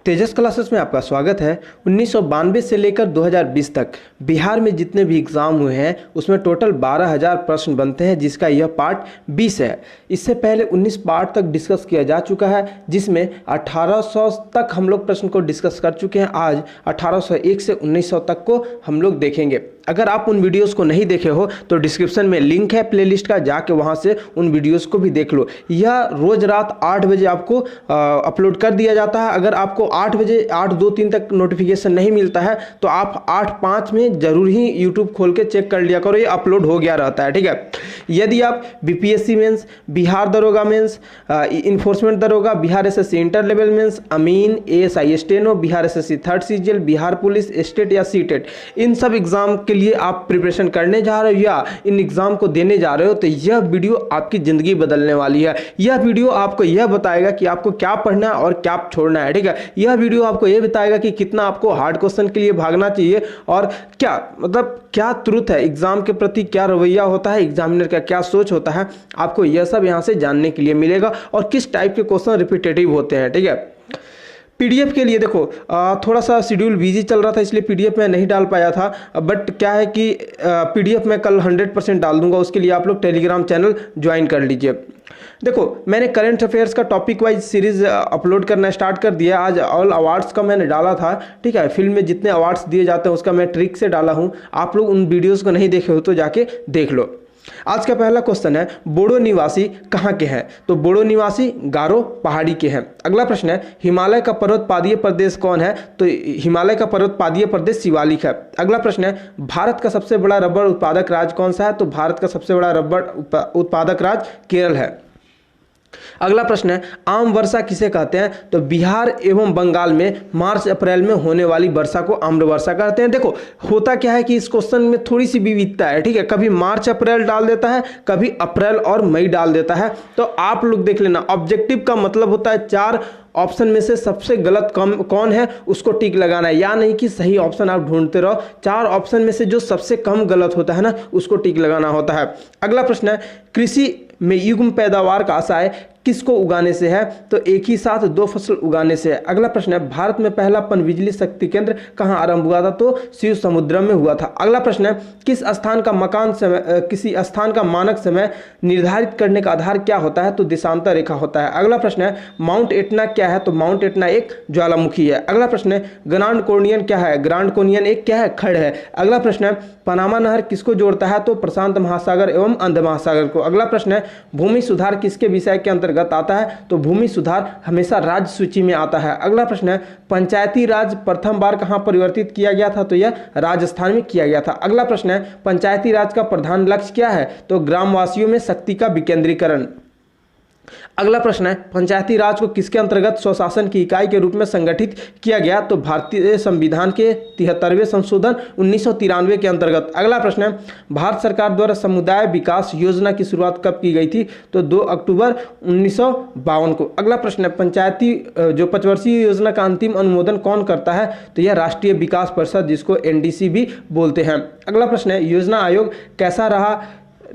तेजस classes में आपका स्वागत है। 1992 से लेकर 2020 तक बिहार में जितने भी एग्ज़ाम हुए हैं उसमें टोटल 12,000 प्रश्न बनते हैं, जिसका यह पार्ट 20 है। इससे पहले 19 पार्ट तक डिस्कस किया जा चुका है, जिसमें 1800 तक हम लोग प्रश्न को डिस्कस कर चुके हैं। आज 1801 से 1900 तक को हम लोग देखेंगे। अगर आप उन वीडियोस को नहीं देखे हो तो डिस्क्रिप्शन में लिंक है प्लेलिस्ट का, जाके वहाँ से उन वीडियोस को भी देख लो। यह रोज़ रात 8 बजे आपको अपलोड कर दिया जाता है। अगर आपको 8 बजे 8:02-3 तक नोटिफिकेशन नहीं मिलता है तो आप 8:05 में ज़रूर ही यूट्यूब खोल के चेक कर लिया करो, ये अपलोड हो गया रहता है, ठीक है। यदि आप बीपीएससी मेंस, बिहार दरोगा मेंस, इन्फोर्समेंट दरोगा, Bihar SSC inter level mains, अमीन, ASI steno, Bihar SSC third CGL, Bihar police, state या सीटेट, इन सब एग्जाम के लिए आप प्रिपरेशन करने जा रहे हो या इन एग्जाम को देने जा रहे हो तो यह वीडियो आपकी ज़िंदगी बदलने वाली है। यह वीडियो आपको यह बताएगा कि आपको क्या पढ़ना है और क्या छोड़ना है, ठीक है। यह वीडियो आपको यह बताएगा कि कितना आपको हार्ड क्वेश्चन के लिए भागना चाहिए और क्या मतलब क्या ट्रुथ है, एग्जाम के प्रति क्या रवैया होता है, एग्जामिनर का क्या सोच होता है, आपको यह सब यहाँ से जानने के लिए मिलेगा और किस टाइप के क्वेश्चन रिपीटेटिव होते हैं, ठीक है। पीडीएफ के लिए देखो थोड़ा सा शेड्यूल बिजी चल रहा था, इसलिए पीडीएफ मैं नहीं डाल पाया था, बट क्या है कि पीडीएफ मैं कल 100% डाल दूंगा। उसके लिए आप लोग टेलीग्राम चैनल ज्वाइन कर लीजिए। देखो मैंने करंट अफेयर्स का टॉपिक वाइज सीरीज अपलोड करना स्टार्ट कर दिया। आज ऑल अवार्ड्स का मैंने डाला था, ठीक है। फिल्म में जितने अवार्ड्स दिए जाते हैं उसका मैं ट्रिक से डाला हूँ। आप लोग उन वीडियोज़ को नहीं देखे हो तो जाके देख लो। आज का पहला क्वेश्चन है, बोडो निवासी कहाँ के हैं? तो बोडो निवासी गारो पहाड़ी के हैं। अगला प्रश्न है, हिमालय का पर्वतपादीय प्रदेश कौन है? तो हिमालय का पर्वतपादीय प्रदेश शिवालिक है। अगला प्रश्न है, भारत का सबसे बड़ा रबर उत्पादक राज्य कौन सा है? तो भारत का सबसे बड़ा रबर उत्पादक राज्य केरल है। अगला प्रश्न है, आम वर्षा किसे कहते हैं? तो बिहार एवं बंगाल में मार्च अप्रैल में होने वाली वर्षा को आम्र वर्षा कहते हैं। देखो होता क्या है कि इस क्वेश्चन में थोड़ी सी विविधता है, ठीक है। कभी मार्च अप्रैल डाल देता है, कभी अप्रैल और मई डाल देता है। तो आप लोग देख लेना, ऑब्जेक्टिव का मतलब होता है 4 ऑप्शन में से सबसे गलत कौन है उसको टिक लगाना है, या नहीं कि सही ऑप्शन आप ढूंढते रहो। 4 ऑप्शन में से जो सबसे कम गलत होता है ना उसको टिक लगाना होता है। अगला प्रश्न है, कृषि में युग्म पैदावार का आशय किसको उगाने से है? तो एक ही साथ 2 फसल उगाने से है। अगला प्रश्न है, भारत में पहला पनबिजली शक्ति केंद्र कहाँ आरंभ हुआ था? तो शिव समुद्रम में हुआ था। अगला प्रश्न है, किसी स्थान का मानक समय निर्धारित करने का आधार क्या होता है? तो देशांतर रेखा होता है। अगला प्रश्न है, माउंट एटना क्या है? तो माउंट एटना एक ज्वालामुखी है। अगला प्रश्न है, ग्रांड कोनियन क्या है? ग्रांड कोनियन एक क्या है? खड़ है। अगला प्रश्न है, पनामा नहर किसको जोड़ता है? तो प्रशांत महासागर एवं अंध महासागर को। अगला प्रश्न है, भूमि सुधार किसके विषय के अंतर्गत आता है? तो भूमि सुधार हमेशा राज्य सूची में आता है। अगला प्रश्न है, पंचायती राज प्रथम बार कहां परिवर्तित किया गया था? तो यह राजस्थान में किया गया था। अगला प्रश्न है, पंचायती राज का प्रधान लक्ष्य क्या है? तो ग्रामवासियों में शक्ति का विकेंद्रीकरण। अगला प्रश्न है, पंचायती राज को किसके अंतर्गत स्वशासन की इकाई के रूप में संगठित किया गया? तो भारतीय संविधान के 73वें संशोधन 1993 के अंतर्गत। अगला प्रश्न है, भारत सरकार द्वारा समुदाय विकास योजना की शुरुआत कब की गई थी? तो 2 अक्टूबर 1952 को। अगला प्रश्न है, पंचायती जो 5 वर्षीय योजना का अंतिम अनुमोदन कौन करता है? तो यह राष्ट्रीय विकास परिषद, जिसको एनडीसी भी बोलते हैं। अगला प्रश्न है, योजना आयोग कैसा रहा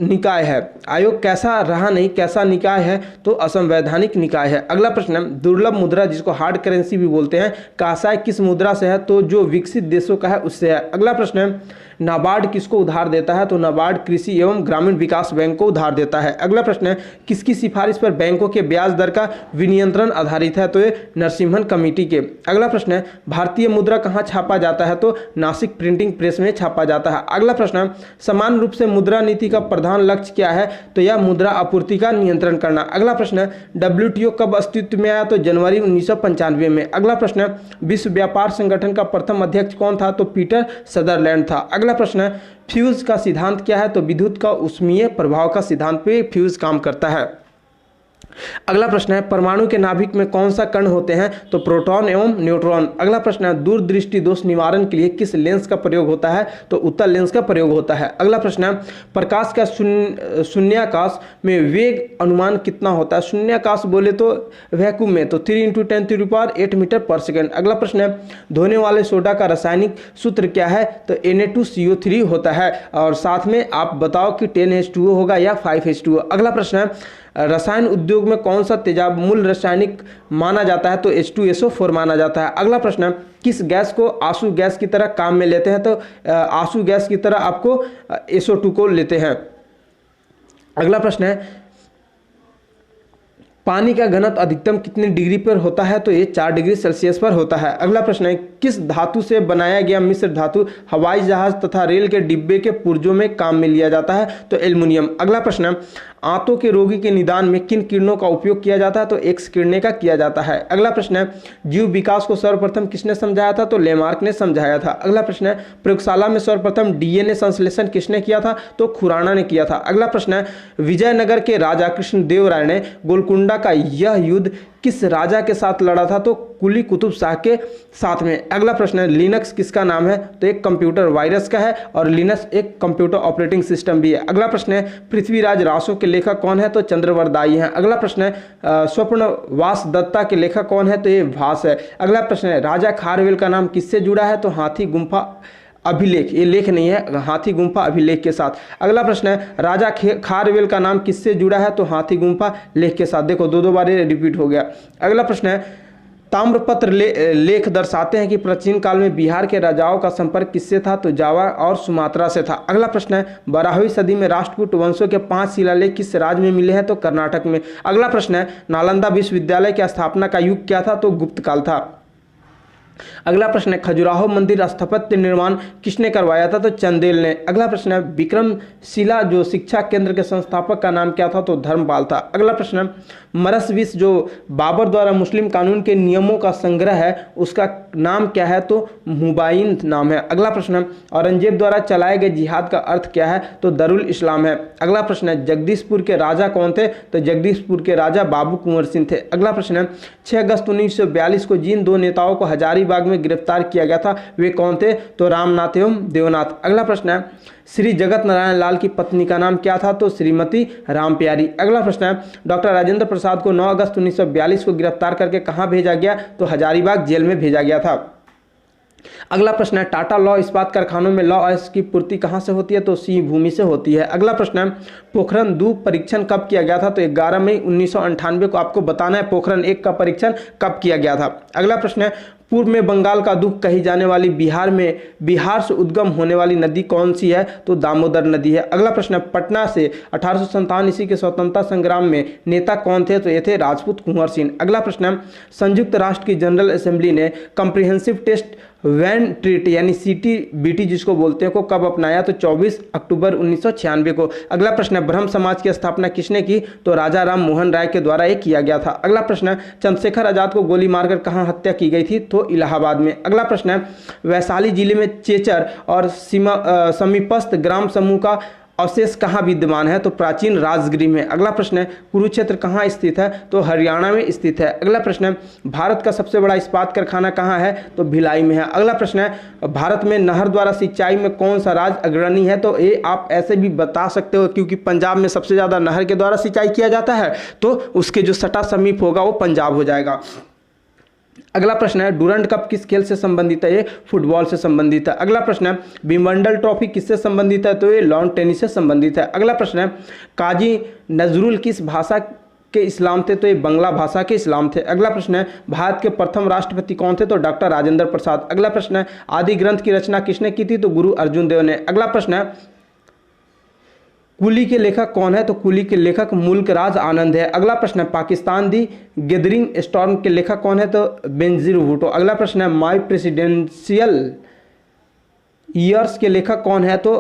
निकाय है? आयोग कैसा रहा नहीं, कैसा निकाय है? तो असंवैधानिक निकाय है। अगला प्रश्न है, दुर्लभ मुद्रा जिसको हार्ड करेंसी भी बोलते हैं का आशय किस मुद्रा से है? तो जो विकसित देशों का है उससे है। अगला प्रश्न है, नाबार्ड किसको उधार देता है? तो नाबार्ड कृषि एवं ग्रामीण विकास बैंक को उधार देता है। अगला प्रश्न है, किसकी सिफारिश पर बैंकों के ब्याज दर का विनियंत्रण आधारित है? तो ये नरसिम्हन कमेटी के। अगला प्रश्न है, भारतीय मुद्रा कहाँ छापा जाता है? तो नासिक प्रिंटिंग प्रेस में छापा जाता है। अगला प्रश्न है, समान रूप से मुद्रा नीति का प्रधान लक्ष्य क्या है? तो यह मुद्रा आपूर्ति का नियंत्रण करना। अगला प्रश्न है, WTO कब अस्तित्व में आया? तो जनवरी 1995 में। अगला प्रश्न है, विश्व व्यापार संगठन का प्रथम अध्यक्ष कौन था? तो पीटर सदरलैंड था। अगला प्रश्न है, फ्यूज का सिद्धांत क्या है? तो विद्युत का ऊष्मीय प्रभाव का सिद्धांत पे फ्यूज काम करता है। अगला प्रश्न है, परमाणु के नाभिक में कौन सा कण होते हैं? तो प्रोटॉन एवं न्यूट्रॉन। अगला प्रश्न है, दूरदृष्टि दोष निवारण के लिए किस लेंस का प्रयोग होता है? तो उत्तल लेंस का प्रयोग होता है। अगला प्रश्न है, प्रकाश का शून्याकाश में वेग अनुमान कितना होता है? शून्याकाश बोले तो वैक्यूम में तो 3 × 10⁸ मीटर पर सेकेंड। अगला प्रश्न है, धोने वाले सोडा का रासायनिक सूत्र क्या है? तो Na2CO3 होता है। और साथ में आप बताओ कि 10H2O होगा या 5H2O। अगला प्रश्न है, रसायन उद्योग में कौन सा तेजाब रासायनिक माना जाता है? तो H2SO4 माना जाता है। अगला प्रश्न है, किस गैस को आंसू गैस की तरह काम में लेते हैं? तो आंसू गैस की तरह आपको SO2 को लेते हैं। अगला प्रश्न है, पानी का घनत्व अधिकतम कितने डिग्री पर होता है? तो ये 4 डिग्री सेल्सियस पर होता है। अगला प्रश्न है, किस धातु से बनाया गया मिश्र धातु हवाई जहाज तथा रेल के डिब्बे के पुर्जों में काम में लिया जाता है? तो एल्युमिनियम। अगला प्रश्न है, आंतों के रोगी के निदान में किन किरणों का उपयोग किया जाता है? तो एक्स किरणें का किया जाता है। अगला प्रश्न है, जीव विकास को सर्वप्रथम किसने समझाया था? तो लेमार्क ने समझाया था। अगला प्रश्न है, प्रयोगशाला में सर्वप्रथम DNA संश्लेषण किसने किया था? तो खुराना ने किया था। अगला प्रश्न है, विजयनगर के राजा कृष्णदेव राय ने गोलकुंडा का यह युद्ध किस राजा के साथ लड़ा था? तो कुली कुतुब शाह के साथ में। अगला प्रश्न है, लिनक्स किसका नाम है? तो एक कंप्यूटर वायरस का है और लिनक्स एक कंप्यूटर ऑपरेटिंग सिस्टम भी है। अगला प्रश्न है, पृथ्वीराज रासो के लेखक कौन है? तो चंद्रवरदाई हैं। अगला प्रश्न है, स्वप्नवास दत्ता के लेखक कौन है? तो ये भास है। अगला प्रश्न है, राजा खारवेल का नाम किससे जुड़ा है? तो हाथी गुम्फा अभिलेख, ये लेख नहीं है, हाथी गुम्फा अभिलेख के साथ। अगला प्रश्न है, राजा खारवेल का नाम किससे जुड़ा है? तो हाथी गुम्फा लेख के साथ। देखो दो बार ये रिपीट हो गया। अगला प्रश्न है, ताम्रपत्र लेख दर्शाते हैं कि प्राचीन काल में बिहार के राजाओं का संपर्क किससे था? तो जावा और सुमात्रा से था। अगला प्रश्न है, 12वीं सदी में राष्ट्रकूट वंशों के 5 शिलालेख किस राज्य में मिले हैं? तो कर्नाटक में। अगला प्रश्न है, नालंदा विश्वविद्यालय की स्थापना का युग क्या था? तो गुप्त काल था। अगला प्रश्न है, खजुराहो मंदिर स्थापत्य निर्माण किसने करवाया था? तो चंदेल ने। अगला प्रश्न है, विक्रमशिला जो शिक्षा केंद्र के संस्थापक का नाम क्या था? तो धर्मपाल था। अगला प्रश्न है, मरसविस जो बाबर द्वारा मुस्लिम कानून के नियमों का संग्रह है उसका नाम क्या है? तो मुबाइन नाम है। अगला प्रश्न है, औरंगजेब द्वारा चलाए गए जिहाद का अर्थ क्या है? तो दरुल इस्लाम है। अगला प्रश्न है, जगदीशपुर के राजा कौन थे? तो जगदीशपुर के राजा बाबू कुंवर सिंह थे। अगला प्रश्न है, 6 अगस्त 1942 को जिन 2 नेताओं को हजारीबाग में गिरफ्तार किया गया था वे कौन थे? तो रामनाथ एवं देवनाथ। अगला प्रश्न है, श्री जगत नारायण लाल की पत्नी का नाम क्या था? तो श्रीमती रामप्यारी। अगला प्रश्न है, डॉक्टर राजेंद्र प्रसाद को 9 अगस्त 1942 को गिरफ्तार करके कहां भेजा गया? तो हजारीबाग जेल में भेजा गया था। अगला प्रश्न है, टाटा लॉ इस्पात कारखानों में लॉ अयस्क की पूर्ति कहां से होती है? तो सी भूमि से होती है। अगला प्रश्न है, पोखरण 2 परीक्षण कब किया गया था? तो 11 मई 1998 को आपको बताना है पोखरण 1 का परीक्षण कब किया गया था। अगला प्रश्न है, पूर्व में बंगाल का दुख कही जाने वाली बिहार से उद्गम होने वाली नदी कौन सी है? तो दामोदर नदी है। अगला प्रश्न है, पटना से 1857 ईस्वी के स्वतंत्रता संग्राम में नेता कौन थे? तो ये थे राजपूत कुंवर सिंह। अगला प्रश्न है, संयुक्त राष्ट्र की जनरल असेंबली ने कॉम्प्रिहेंसिव टेस्ट वैन ट्रीटी यानी CTBT जिसको बोलते हैं को कब अपनाया? तो 24 अक्टूबर 1996 को। अगला प्रश्न है, ब्रह्म समाज की स्थापना किसने की? तो राजा राम मोहन राय के द्वारा ये किया गया था। अगला प्रश्न है, चंद्रशेखर आजाद को गोली मारकर कहां हत्या की गई थी? तो इलाहाबाद में। अगला प्रश्न है, वैशाली जिले में चेचर और समीपस्थ ग्राम समूह का अवशेष कहाँ विद्यमान है? तो प्राचीन राजगृह में। अगला प्रश्न है, कुरुक्षेत्र कहाँ स्थित है? तो हरियाणा में स्थित है। अगला प्रश्न है, भारत का सबसे बड़ा इस्पात कारखाना कहाँ है? तो भिलाई में है। अगला प्रश्न है, भारत में नहर द्वारा सिंचाई में कौन सा राज्य अग्रणी है? तो ये आप ऐसे भी बता सकते हो क्योंकि पंजाब में सबसे ज़्यादा नहर के द्वारा सिंचाई किया जाता है तो उसके जो सटा समीप होगा वो पंजाब हो जाएगा। अगला प्रश्न है, डूरंड कप किस खेल से संबंधित है? ये फुटबॉल से संबंधित है। अगला प्रश्न है, विंबलडन ट्रॉफी किससे संबंधित है? तो ये लॉन टेनिस से संबंधित है। अगला प्रश्न है, काजी नजरुल किस भाषा के इस्लाम थे? तो ये बंगला भाषा के इस्लाम थे। अगला प्रश्न है, भारत के प्रथम राष्ट्रपति कौन थे? तो डॉक्टर राजेंद्र प्रसाद। अगला प्रश्न है, आदि ग्रंथ की रचना किसने की थी? तो गुरु अर्जुन देव ने। अगला प्रश्न है, कुली के लेखक कौन है? तो कुली के लेखक मुल्कराज आनंद है। अगला प्रश्न है, पाकिस्तान दी गैदरिंग स्टॉर्म के लेखक कौन है? तो बेनजीर भुट्टो। अगला प्रश्न है, माई प्रेसिडेंशियल ईयर्स के लेखक कौन है? तो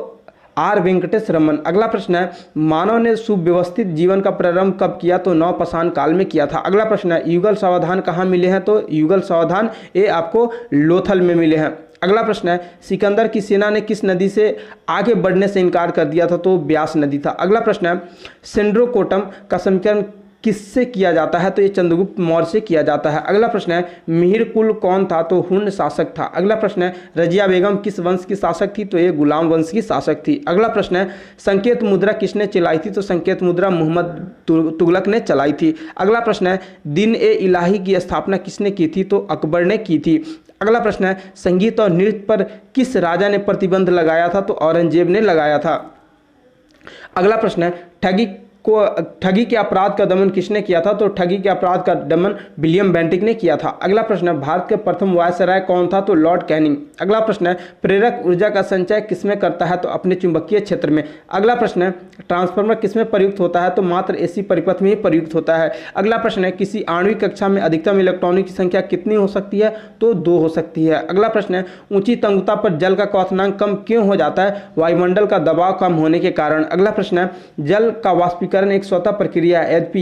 आर वेंकटेश रमन। अगला प्रश्न है, मानव ने सुव्यवस्थित जीवन का प्रारंभ कब किया? तो नवपाषाण काल में किया था। अगला प्रश्न है, युगल सावधान कहाँ मिले हैं? तो युगल सावधान ये आपको लोथल में मिले हैं। अगला प्रश्न है, सिकंदर की सेना ने किस नदी से आगे बढ़ने से इनकार कर दिया था? तो ब्यास नदी था। अगला प्रश्न है, सेंड्रोकोटम का समीकरण किससे किया जाता है? तो ये चंद्रगुप्त मौर्य से किया जाता है। अगला प्रश्न है, मिहिर कुल कौन था? तो हुन शासक था। अगला प्रश्न है, रजिया बेगम किस वंश की शासक थी? तो ये गुलाम वंश की शासक थी। अगला प्रश्न है, संकेत मुद्रा किसने चलाई थी? तो संकेत मुद्रा मोहम्मद तुगलक ने चलाई थी। अगला प्रश्न है, दिन ए इलाही की स्थापना किसने की थी? तो अकबर ने की थी। अगला प्रश्न है, संगीत और नृत्य पर किस राजा ने प्रतिबंध लगाया था? तो औरंगजेब ने लगाया था। अगला प्रश्न है, ठगी को ठगी के अपराध का दमन किसने किया था? तो ठगी के अपराध का दमन विलियम बेंटिक ने किया था। अगला प्रश्न है, भारत के प्रथम वायसराय कौन था? तो लॉर्ड कैनिंग। अगला प्रश्न है, प्रेरक ऊर्जा का संचय किसमें करता है? तो अपने चुंबकीय क्षेत्र में। अगला प्रश्न है, ट्रांसफार्मर किसमें प्रयुक्त होता है? तो मात्र एसी परिपथ में ही प्रयुक्त होता है। अगला प्रश्न है, किसी आणविक कक्षा में अधिकतम इलेक्ट्रॉनों की संख्या कितनी हो सकती है? तो 2 हो सकती है। अगला प्रश्न है, ऊंची तंगुता पर जल का क्वथनांक कम क्यों हो जाता है? वायुमंडल का दबाव कम होने के कारण। अगला प्रश्न है, जल का वाष्पीकरण एक स्वतः प्रक्रिया है, यद्यपि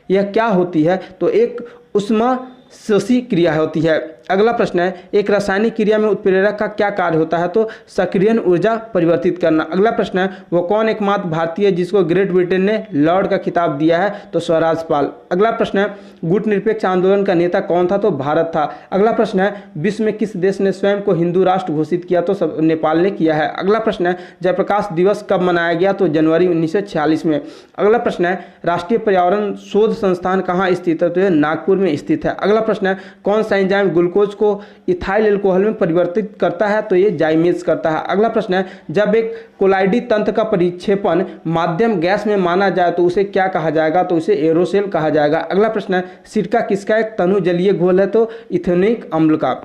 यह क्या होती है? तो एक ऊष्माशोषी क्रिया होती है। अगला प्रश्न है, एक रासायनिक क्रिया में उत्प्रेरक का क्या कार्य होता है? तो सक्रियण ऊर्जा परिवर्तित करना। अगला प्रश्न है, वो कौन एकमात्र भारतीय जिसको ग्रेट ब्रिटेन ने लॉर्ड का खिताब दिया है? तो स्वराज पाल। अगला प्रश्न है, गुट निरपेक्ष आंदोलन का नेता कौन था? तो भारत था। अगला प्रश्न है, विश्व में किस देश ने स्वयं को हिंदू राष्ट्र घोषित किया? तो नेपाल ने किया है। अगला प्रश्न है, जयप्रकाश दिवस कब मनाया गया? तो जनवरी 1946 में। अगला प्रश्न है, राष्ट्रीय पर्यावरण शोध संस्थान कहाँ स्थित है? तो यह नागपुर में स्थित है। अगला प्रश्न है, कौन सा एंजाइम ग्लूकोज को इथाइल अल्कोहल में परिवर्तित करता है? तो ये जाइमेज करता है। अगला प्रश्न है, जब एक कोलाइडी तंत्र का परिक्षेपण माध्यम गैस में माना जाए तो उसे क्या कहा जाएगा? तो उसे एरोसोल कहा जाएगा। अगला प्रश्न है, सिरका किसका एक तनु जलीय घोल है? तो इथेनोइक अम्ल का।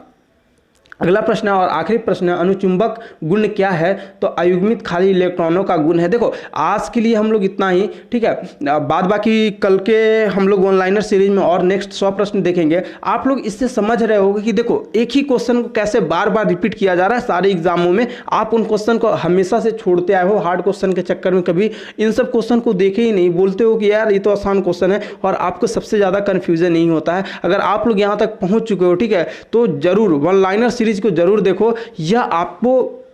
अगला प्रश्न और आखिरी प्रश्न, अनुचुंबक गुण क्या है? तो अयुग्मित खाली इलेक्ट्रॉनों का गुण है। देखो आज के लिए हम लोग इतना ही, ठीक है। बाद बाकी कल के हम लोग ऑनलाइनर सीरीज में और नेक्स्ट 100 प्रश्न देखेंगे। आप लोग इससे समझ रहे होंगे कि देखो एक ही क्वेश्चन को कैसे बार बार रिपीट किया जा रहा है सारे एग्जामों में। आप उन क्वेश्चन को हमेशा से छोड़ते आए हो, हार्ड क्वेश्चन के चक्कर में कभी इन सब क्वेश्चन को देखे ही नहीं, बोलते हो कि यार ये तो आसान क्वेश्चन है, और आपको सबसे ज़्यादा कन्फ्यूजन नहीं होता है। अगर आप लोग यहाँ तक पहुँच चुके हो, ठीक है, तो जरूर ऑनलाइनर सीरीज को जरूर देखो। यह आपको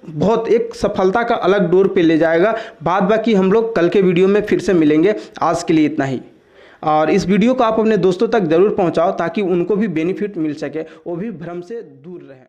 बहुत एक सफलता का अलग डोर पे ले जाएगा। बाद बाकी हम लोग कल के वीडियो में फिर से मिलेंगे। आज के लिए इतना ही, और इस वीडियो को आप अपने दोस्तों तक जरूर पहुंचाओ ताकि उनको भी बेनिफिट मिल सके, वो भी भ्रम से दूर रहें।